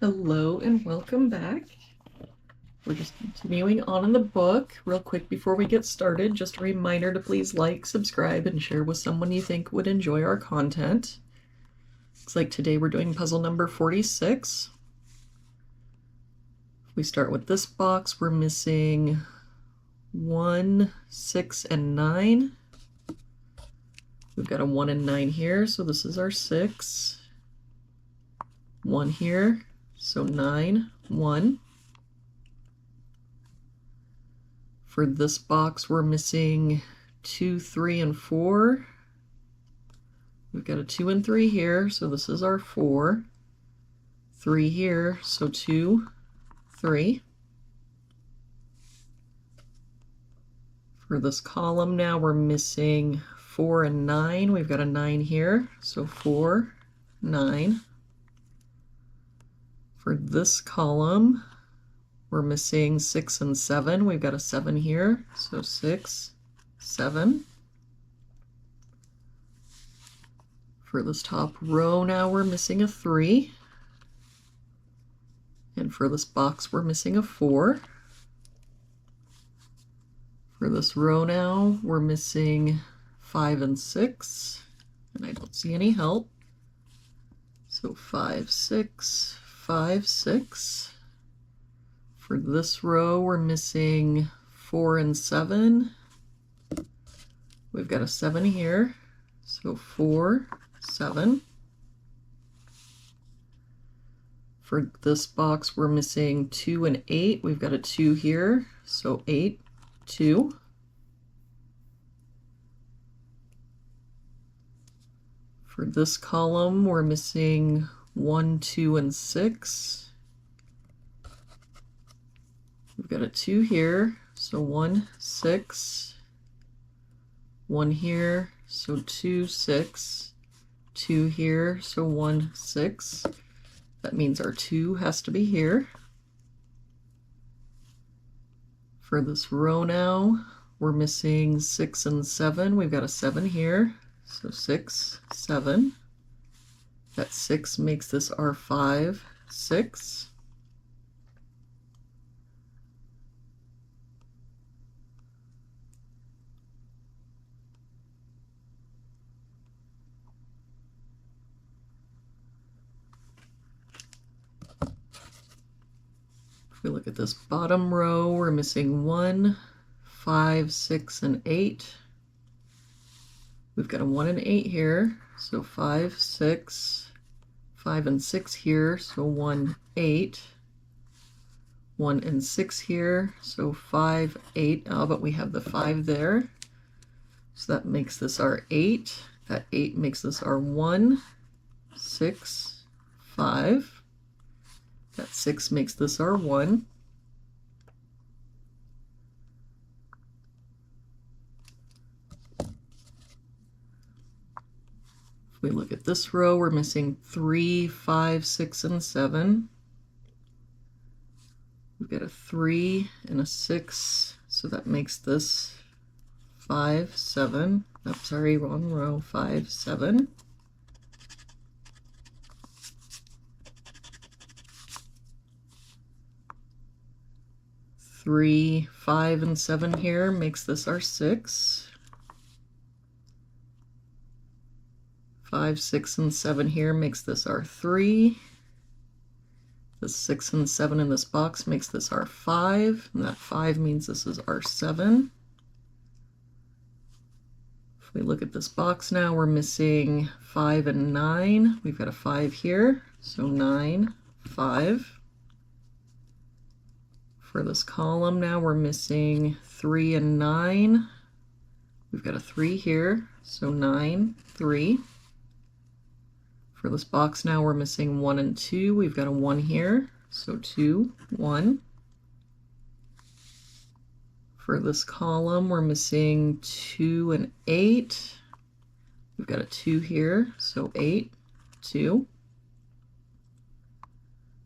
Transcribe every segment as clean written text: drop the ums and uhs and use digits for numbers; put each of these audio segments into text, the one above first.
Hello and welcome back. We're just continuing on in the book. Real quick before we get started, just a reminder to please like, subscribe, and share with someone you think would enjoy our content. Looks like today we're doing puzzle number 46. If we start with this box, we're missing 1, 6, and 9. We've got a 1 and 9 here, so this is our 6. 1 here, so 9, 1. For this box, we're missing 2, 3, and 4. We've got a 2 and 3 here, so this is our 4. 3 here, so 2, 3. For this column now, we're missing 4 and 9. We've got a 9 here, so 4, 9. For this column, we're missing 6 and 7. We've got a 7 here, so 6, 7. For this top row now, we're missing a 3. And for this box, we're missing a 4. For this row now, we're missing 5 and 6. And I don't see any help. So 5, 6, 5, 6. For this row, we're missing 4 and 7. We've got a 7 here, so 4, 7. For this box, we're missing 2 and 8. We've got a 2 here, so 8, 2. For this column, we're missing 1, 2, and 6. We've got a 2 here, so 1, 6. 1 here, so 2, 6. 2 here, so 1, 6. That means our 2 has to be here. For this row now, we're missing 6 and 7. We've got a 7 here, so 6, 7. That 6 makes this our 5, 6. If we look at this bottom row, we're missing 1, 5, 6, and 8. We've got a 1 and 8 here, so 5, 6. 5 and 6 here, so 1, 8. 1 and 6 here, so 5, 8. Oh, but we have the 5 there. So that makes this our 8. That 8 makes this our 1, 6, 5. That 6 makes this our 1. If we look at this row, we're missing 3, 5, 6, and 7. We've got a 3 and a 6, so that makes this 5, 7. Oh, sorry, wrong row. 5, 7. Three, 5, and 7 here makes this our 6. 5, 6, and 7 here makes this our 3. The 6 and 7 in this box makes this our 5, and that 5 means this is our 7. If we look at this box now, we're missing 5 and 9. We've got a 5 here, so 9, 5. For this column now, we're missing 3 and 9. We've got a 3 here, so 9, 3. For this box now, we're missing 1 and 2. We've got a 1 here, so 2, 1. For this column, we're missing 2 and 8. We've got a 2 here, so 8, 2.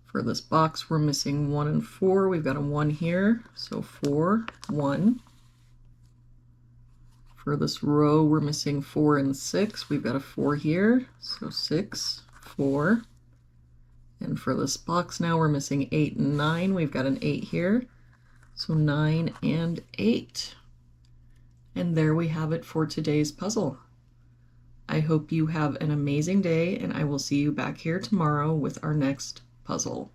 For this box, we're missing 1 and 4. We've got a 1 here, so 4, 1. For this row, we're missing 4 and 6. We've got a 4 here, so 6, 4. And for this box now, we're missing 8 and 9. We've got an 8 here. So 9 and 8. And there we have it for today's puzzle. I hope you have an amazing day, and I will see you back here tomorrow with our next puzzle.